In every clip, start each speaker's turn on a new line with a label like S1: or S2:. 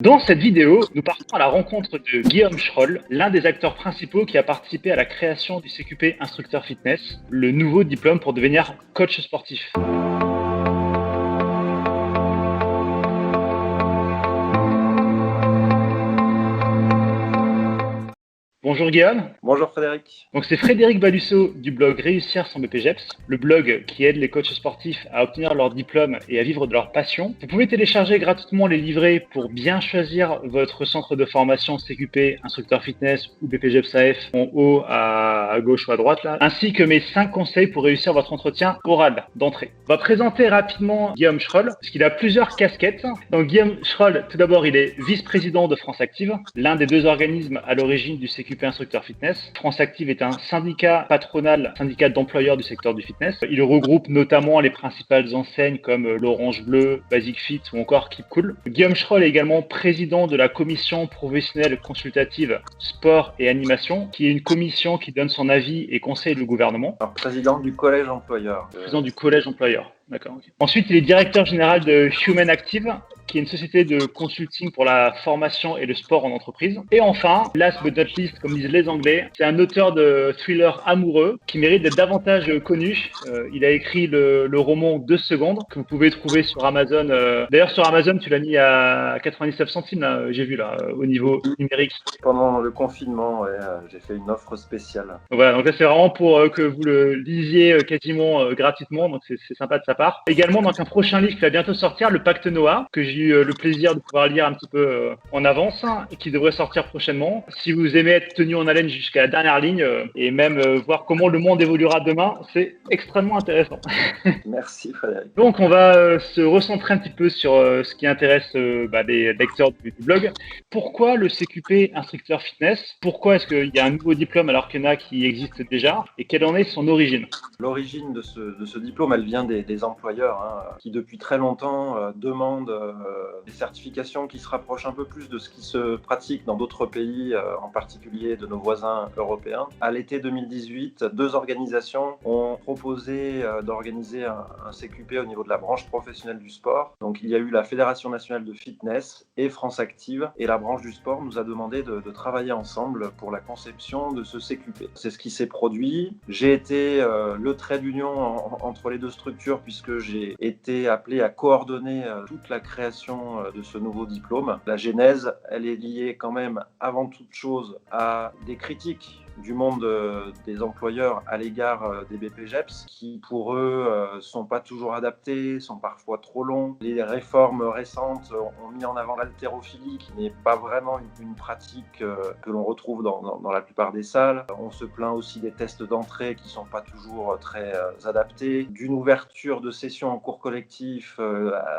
S1: Dans cette vidéo, nous partons à la rencontre de Guillaume Schroll, l'un des acteurs principaux qui a participé à la création du CQP Instructeur Fitness, le nouveau diplôme pour devenir coach sportif. Bonjour Guillaume.
S2: Bonjour Frédéric.
S1: Donc c'est Frédéric Balusso du blog Réussir sans BPGEPS, le blog qui aide les coachs sportifs à obtenir leur diplôme et à vivre de leur passion. Vous pouvez télécharger gratuitement les livrets pour bien choisir votre centre de formation CQP, Instructeur Fitness ou BPGEPS AF en haut à gauche ou à droite là, ainsi que mes 5 conseils pour réussir votre entretien oral d'entrée. On va présenter rapidement Guillaume Schroll, parce qu'il a plusieurs casquettes. Donc Guillaume Schroll, tout d'abord, il est vice-président de France Active, l'un des deux organismes à l'origine du CQP Instructeur Fitness. France Active est un syndicat patronal, syndicat d'employeurs du secteur du fitness. Il regroupe notamment les principales enseignes comme l'Orange Bleu, Basic Fit ou encore Keep Cool. Guillaume Schroll est également président de la commission professionnelle consultative sport et animation, qui est une commission qui donne son avis et conseille le gouvernement.
S2: Alors, président du collège employeur.
S1: Président du collège employeur. D'accord. Okay. Ensuite, il est directeur général de Human Active, qui est une société de consulting pour la formation et le sport en entreprise. Et enfin, last but not least, comme disent les Anglais, c'est un auteur de thriller amoureux qui mérite d'être davantage connu. Il a écrit le roman 2 secondes que vous pouvez trouver sur Amazon. D'ailleurs, sur Amazon, tu l'as mis à 99 centimes, là, j'ai vu, là, au niveau numérique.
S2: Pendant le confinement, ouais, j'ai fait une offre spéciale.
S1: Voilà, donc là, c'est vraiment pour que vous le lisiez quasiment gratuitement. Donc, c'est sympa de sa part. Également, donc, un prochain livre qui va bientôt sortir, Le Pacte Noah, que j'ai eu le plaisir de pouvoir lire un petit peu en avance et qui devrait sortir prochainement. Si vous aimez être tenu en haleine jusqu'à la dernière ligne et même voir comment le monde évoluera demain, c'est extrêmement intéressant.
S2: Merci Frédéric.
S1: Donc, on va se recentrer un petit peu sur ce qui intéresse les lecteurs du blog. Pourquoi le CQP Instructeur Fitness? Pourquoi est-ce qu'il y a un nouveau diplôme alors qu'il y en a qui existent déjà? Et quelle en est son origine?
S2: L'origine de ce diplôme, elle vient des employeurs qui depuis très longtemps demandent des certifications qui se rapprochent un peu plus de ce qui se pratique dans d'autres pays, en particulier de nos voisins européens. À l'été 2018, 2 organisations ont proposé d'organiser un CQP au niveau de la branche professionnelle du sport. Donc il y a eu la Fédération nationale de fitness et France Active, et la branche du sport nous a demandé de travailler ensemble pour la conception de ce CQP. C'est ce qui s'est produit. J'ai été le trait d'union entre les deux structures, puisque j'ai été appelé à coordonner toute la création de ce nouveau diplôme. La genèse, elle est liée quand même avant toute chose à des critiques du monde des employeurs à l'égard des BPGEPS qui pour eux sont pas toujours adaptés, sont parfois trop longs. Les réformes récentes ont mis en avant l'haltérophilie qui n'est pas vraiment une pratique que l'on retrouve dans la plupart des salles. On se plaint aussi des tests d'entrée qui sont pas toujours très adaptés, d'une ouverture de sessions en cours collectif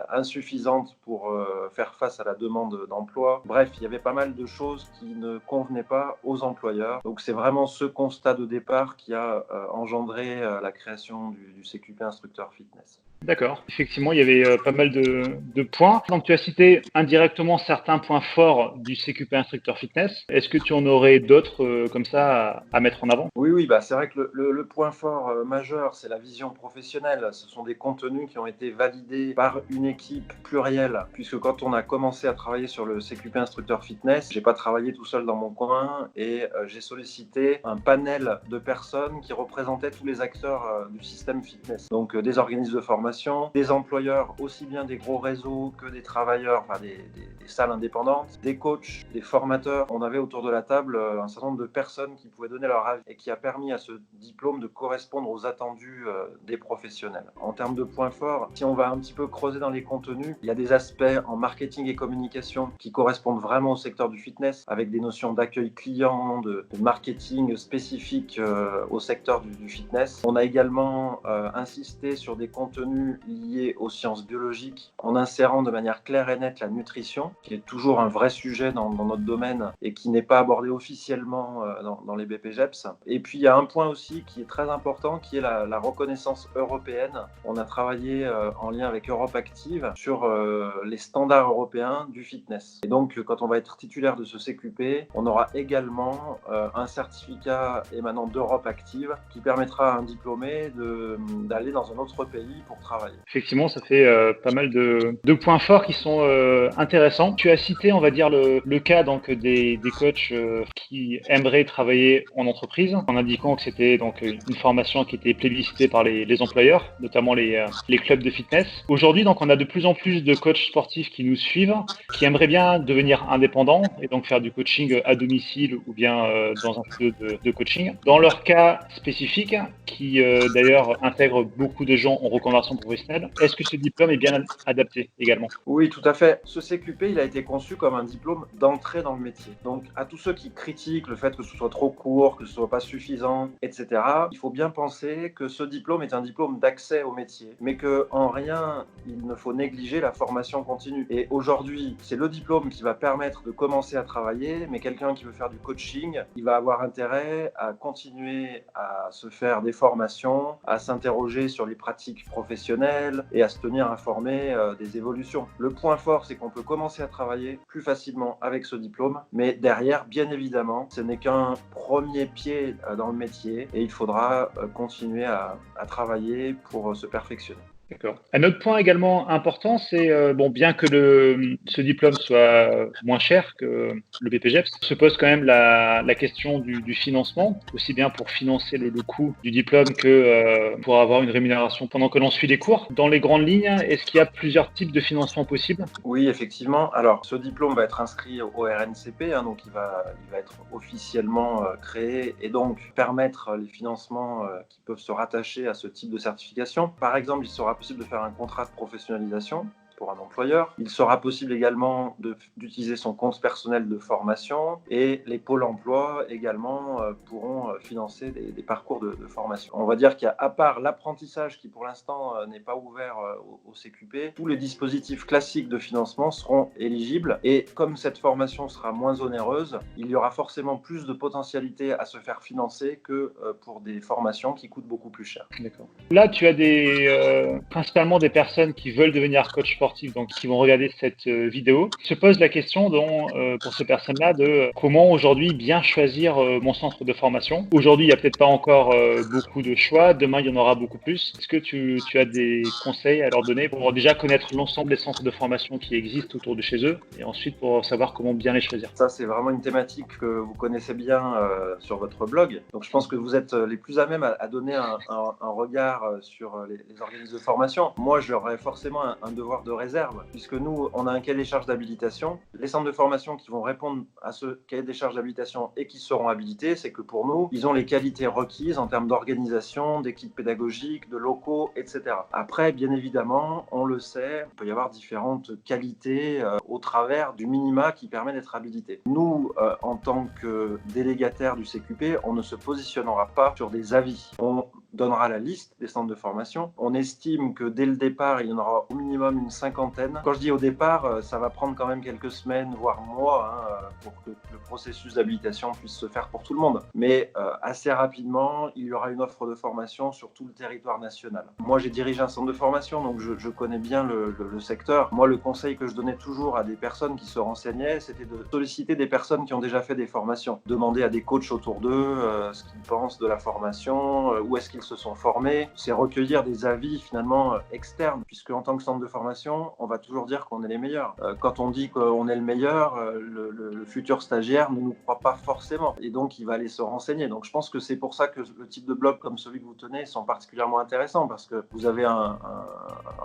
S2: insuffisante pour faire face à la demande d'emploi. Bref, il y avait pas mal de choses qui ne convenaient pas aux employeurs. Donc c'est vraiment ce constat de départ qui a engendré la création du CQP Instructeur Fitness.
S1: D'accord. Effectivement, il y avait pas mal de points. Donc, tu as cité indirectement certains points forts du CQP Instructeur Fitness. Est-ce que tu en aurais d'autres comme ça à mettre en avant?
S2: Oui, c'est vrai que le point fort majeur, c'est la vision professionnelle. Ce sont des contenus qui ont été validés par une équipe plurielle, puisque quand on a commencé à travailler sur le CQP Instructeur Fitness, j'ai pas travaillé tout seul dans mon coin et j'ai sollicité un panel de personnes qui représentaient tous les acteurs du système fitness. Donc, des organismes de formation, des employeurs, aussi bien des gros réseaux que des travailleurs, enfin des salles indépendantes, des coachs, des formateurs. On avait autour de la table un certain nombre de personnes qui pouvaient donner leur avis et qui a permis à ce diplôme de correspondre aux attendus des professionnels. En termes de points forts, si on va un petit peu creuser dans les contenus, il y a des aspects en marketing et communication qui correspondent vraiment au secteur du fitness, avec des notions d'accueil client, de marketing spécifique au secteur du fitness. On a également insisté sur des contenus liés aux sciences biologiques en insérant de manière claire et nette la nutrition, qui est toujours un vrai sujet dans notre domaine et qui n'est pas abordé officiellement dans les BPGEPS. Et puis il y a un point aussi qui est très important, qui est la reconnaissance européenne. On a travaillé en lien avec Europe Active sur les standards européens du fitness. Et donc quand on va être titulaire de ce CQP, on aura également un certain certificat émanant d'Europe active qui permettra à un diplômé d'aller dans un autre pays pour travailler.
S1: Effectivement, ça fait pas mal de points forts qui sont intéressants. Tu as cité, on va dire, le cas donc des coachs qui aimeraient travailler en entreprise, en indiquant que c'était donc une formation qui était plébiscitée par les employeurs, notamment les clubs de fitness. Aujourd'hui, donc, on a de plus en plus de coachs sportifs qui nous suivent, qui aimeraient bien devenir indépendants et donc faire du coaching à domicile ou bien dans un studio de coaching. Dans leur cas spécifique, qui d'ailleurs intègre beaucoup de gens en reconversion professionnelle, est-ce que ce diplôme est bien adapté également?
S2: Oui, tout à fait. Ce CQP, il a été conçu comme un diplôme d'entrée dans le métier. Donc, à tous ceux qui critiquent le fait que ce soit trop court, que ce soit pas suffisant, etc., il faut bien penser que ce diplôme est un diplôme d'accès au métier, mais qu'en rien, il ne faut négliger la formation continue. Et aujourd'hui, c'est le diplôme qui va permettre de commencer à travailler, mais quelqu'un qui veut faire du coaching, il va avoir intérêt à continuer à se faire des formations, à s'interroger sur les pratiques professionnelles et à se tenir informé des évolutions. Le point fort, c'est qu'on peut commencer à travailler plus facilement avec ce diplôme, mais derrière, bien évidemment, ce n'est qu'un premier pied dans le métier et il faudra continuer à travailler pour se perfectionner.
S1: D'accord. Un autre point également important, c'est bien que ce diplôme soit moins cher que le BPGEPS, se pose quand même la question du financement, aussi bien pour financer le coût du diplôme que pour avoir une rémunération pendant que l'on suit les cours. Dans les grandes lignes, est-ce qu'il y a plusieurs types de financement possibles?
S2: Oui, effectivement. Alors, ce diplôme va être inscrit au RNCP, donc il va être officiellement créé et donc permettre les financements qui peuvent se rattacher à ce type de certification. Par exemple, il sera possible de faire un contrat de professionnalisation pour un employeur. Il sera possible également d'utiliser son compte personnel de formation et les pôles emploi également pourront financer des parcours de formation. On va dire qu'il y a, à part l'apprentissage qui pour l'instant n'est pas ouvert au CQP, tous les dispositifs classiques de financement seront éligibles et comme cette formation sera moins onéreuse, il y aura forcément plus de potentialité à se faire financer que pour des formations qui coûtent beaucoup plus cher.
S1: D'accord. Là, tu as principalement des personnes qui veulent devenir coach sportif, donc qui vont regarder cette vidéo, se pose la question pour ces personnes-là de comment aujourd'hui bien choisir mon centre de formation. Aujourd'hui, il n'y a peut-être pas encore beaucoup de choix, demain il y en aura beaucoup plus. Est-ce que tu as des conseils à leur donner pour déjà connaître l'ensemble des centres de formation qui existent autour de chez eux et ensuite pour savoir comment bien les choisir?
S2: Ça, c'est vraiment une thématique que vous connaissez bien sur votre blog. Donc je pense que vous êtes les plus à même à donner un regard sur les organismes de formation. Moi, j'aurais forcément un devoir de réserve, puisque nous, on a un cahier des charges d'habilitation. Les centres de formation qui vont répondre à ce cahier des charges d'habilitation et qui seront habilités, c'est que pour nous, ils ont les qualités requises en termes d'organisation, d'équipe pédagogique, de locaux, etc. Après, bien évidemment, on le sait, il peut y avoir différentes qualités au travers du minima qui permet d'être habilité. Nous, en tant que délégataires du CQP, on ne se positionnera pas sur des avis. On donnera la liste des centres de formation. On estime que dès le départ, il y en aura au minimum une cinquantaine. Quand je dis au départ, ça va prendre quand même quelques semaines, voire mois, pour que le processus d'habilitation puisse se faire pour tout le monde. Mais assez rapidement, il y aura une offre de formation sur tout le territoire national. Moi, j'ai dirigé un centre de formation, donc je connais bien le secteur. Moi, le conseil que je donnais toujours à des personnes qui se renseignaient, c'était de solliciter des personnes qui ont déjà fait des formations. Demander à des coachs autour d'eux ce qu'ils pensent de la formation, où est-ce qu'ils se sont formés. C'est recueillir des avis finalement externes, puisque en tant que centre de formation, on va toujours dire qu'on est les meilleurs. Quand on dit qu'on est le meilleur, le futur stagiaire ne nous croit pas forcément. Et donc, il va aller se renseigner. Donc, je pense que c'est pour ça que le type de blog comme celui que vous tenez sont particulièrement intéressants, parce que vous avez un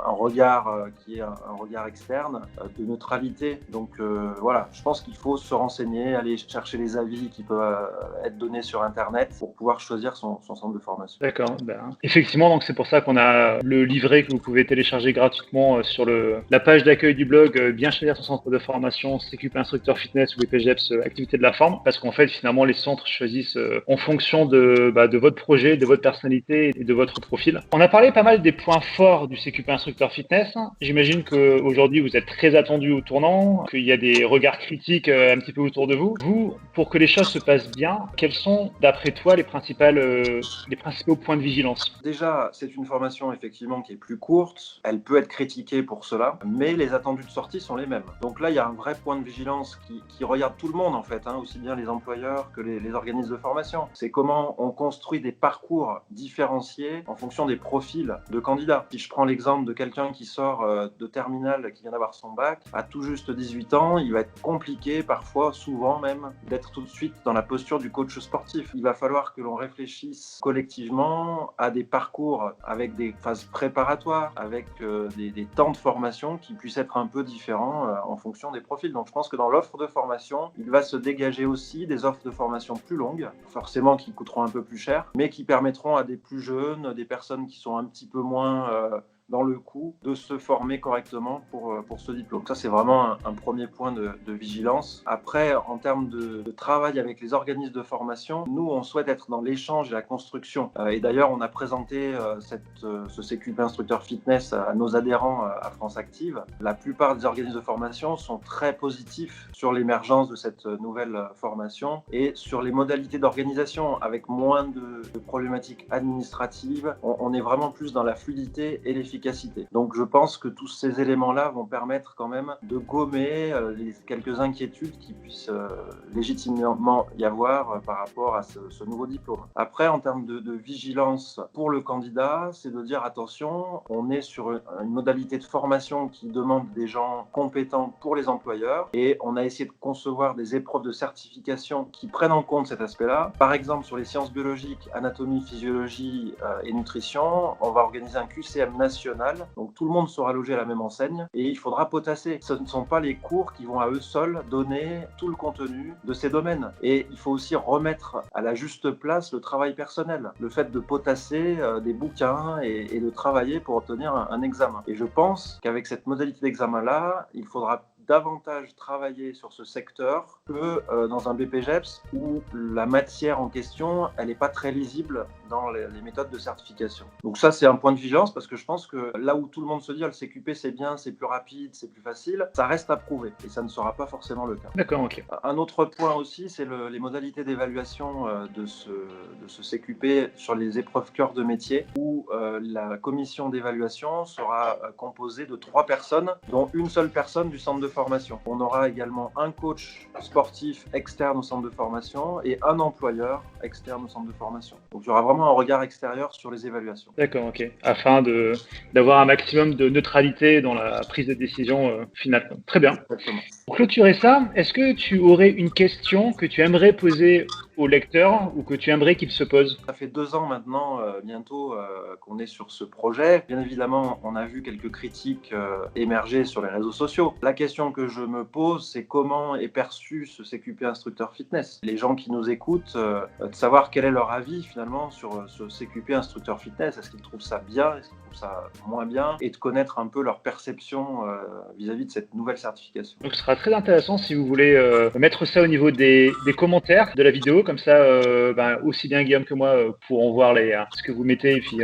S2: regard qui est un regard externe, de neutralité. Donc, voilà, je pense qu'il faut se renseigner, aller chercher les avis qui peuvent être donnés sur Internet pour pouvoir choisir son centre de formation.
S1: D'accord. Effectivement, donc c'est pour ça qu'on a le livret que vous pouvez télécharger gratuitement sur la page d'accueil du blog Bien choisir son centre de formation, CQP instructeur fitness ou BPGEPS activité de la forme, parce qu'en fait finalement les centres choisissent en fonction de votre projet, de votre personnalité et de votre profil. On a parlé pas mal des points forts du CQP instructeur fitness. J'imagine qu'aujourd'hui vous êtes très attendu au tournant, qu'il y a des regards critiques un petit peu autour de vous. Vous, pour que les choses se passent bien, quels sont d'après toi les principaux points point de vigilance?
S2: Déjà, c'est une formation effectivement qui est plus courte, elle peut être critiquée pour cela, mais les attendus de sortie sont les mêmes. Donc là, il y a un vrai point de vigilance qui regarde tout le monde en fait, aussi bien les employeurs que les organismes de formation. C'est comment on construit des parcours différenciés en fonction des profils de candidats. Si je prends l'exemple de quelqu'un qui sort de terminale, qui vient d'avoir son bac, à tout juste 18 ans, il va être compliqué, parfois, souvent même, d'être tout de suite dans la posture du coach sportif. Il va falloir que l'on réfléchisse collectivement à des parcours avec des phases préparatoires, avec des temps de formation qui puissent être un peu différents en fonction des profils. Donc je pense que dans l'offre de formation, il va se dégager aussi des offres de formation plus longues, forcément qui coûteront un peu plus cher, mais qui permettront à des plus jeunes, des personnes qui sont un petit peu moins dans le coup, de se former correctement pour ce diplôme. Ça, c'est vraiment un premier point de vigilance. Après, en termes de travail avec les organismes de formation, nous, on souhaite être dans l'échange et la construction. Et d'ailleurs, on a présenté ce CQP Instructeur Fitness à nos adhérents à France Active. La plupart des organismes de formation sont très positifs sur l'émergence de cette nouvelle formation et sur les modalités d'organisation avec moins de problématiques administratives. On est vraiment plus dans la fluidité et l'efficacité. Donc je pense que tous ces éléments-là vont permettre quand même de gommer les quelques inquiétudes qui puissent légitimement y avoir par rapport à ce nouveau diplôme. Après, en termes de vigilance pour le candidat, c'est de dire attention, on est sur une modalité de formation qui demande des gens compétents pour les employeurs et on a essayé de concevoir des épreuves de certification qui prennent en compte cet aspect-là. Par exemple, sur les sciences biologiques, anatomie, physiologie et nutrition, on va organiser un QCM national. Donc tout le monde sera logé à la même enseigne et il faudra potasser. Ce ne sont pas les cours qui vont à eux seuls donner tout le contenu de ces domaines. Et il faut aussi remettre à la juste place le travail personnel, le fait de potasser des bouquins et de travailler pour obtenir un examen. Et je pense qu'avec cette modalité d'examen-là, il faudra davantage travailler sur ce secteur que dans un BPGEPS où la matière en question, elle n'est pas très lisible dans les méthodes de certification. Donc ça, c'est un point de vigilance parce que je pense que là où tout le monde se dit le CQP, c'est bien, c'est plus rapide, c'est plus facile, ça reste à prouver et ça ne sera pas forcément le cas.
S1: D'accord, ok.
S2: Un autre point aussi, c'est les modalités d'évaluation de ce CQP sur les épreuves cœur de métier où la commission d'évaluation sera composée de 3 personnes, dont une seule personne du centre de formation. On aura également un coach sportif externe au centre de formation et un employeur externe au centre de formation. Donc il y aura vraiment un regard extérieur sur les évaluations.
S1: D'accord, ok. Afin d'avoir un maximum de neutralité dans la prise de décision finale. Très bien.
S2: Exactement.
S1: Pour clôturer ça, est-ce que tu aurais une question que tu aimerais poser au lecteur ou que tu aimerais qu'il se pose?
S2: Ça fait 2 ans maintenant, bientôt, qu'on est sur ce projet. Bien évidemment, on a vu quelques critiques émerger sur les réseaux sociaux. La question que je me pose, c'est comment est perçu ce CQP Instructeur Fitness. Les gens qui nous écoutent, de savoir quel est leur avis finalement sur ce CQP Instructeur Fitness. Est-ce qu'ils trouvent ça bien? Est-ce qu'ils trouvent ça moins bien? Et de connaître un peu leur perception vis-à-vis de cette nouvelle certification.
S1: Donc ce sera très intéressant si vous voulez mettre ça au niveau des commentaires de la vidéo, comme ça aussi bien Guillaume que moi pourront voir ce que vous mettez et puis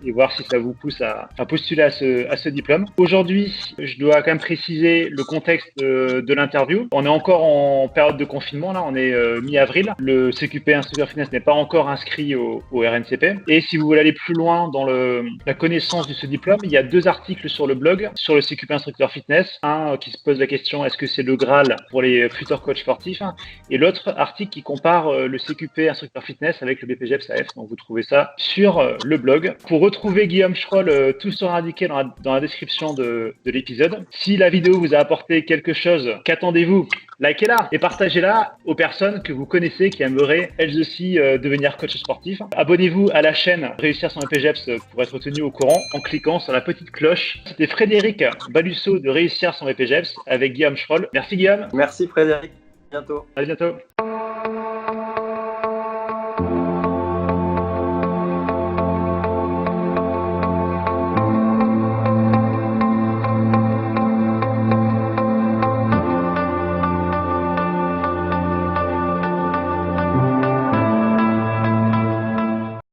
S1: et voir si ça vous pousse à postuler à ce diplôme. Aujourd'hui, je dois quand même préciser le contexte de l'interview. On est encore en période de confinement, là, on est mi-avril. Le CQP Instructeur Fitness n'est pas encore inscrit au RNCP. Et si vous voulez aller plus loin dans la connaissance de ce diplôme, il y a 2 articles sur le blog sur le CQP Instructeur Fitness. Un qui se pose la question, est-ce que c'est le Graal pour les futurs coachs sportifs? Et l'autre article qui compare le CQP Instructeur Fitness avec le BPGEPS AF. Donc vous trouvez ça sur le blog. Pour retrouver Guillaume Schroll, tout sera indiqué dans la description de l'épisode. Si la vidéo vous a apporté quelque chose, qu'attendez-vous? Likez-la et partagez-la aux personnes que vous connaissez qui aimeraient elles aussi devenir coach sportif. Abonnez-vous à la chaîne Réussir son BPGEPS pour être tenu au courant en cliquant sur la petite cloche. C'était Frédéric Balusso de Réussir son BPGEPS avec Guillaume Schroll. Merci Guillaume.
S2: Merci Frédéric. À bientôt.
S1: À bientôt.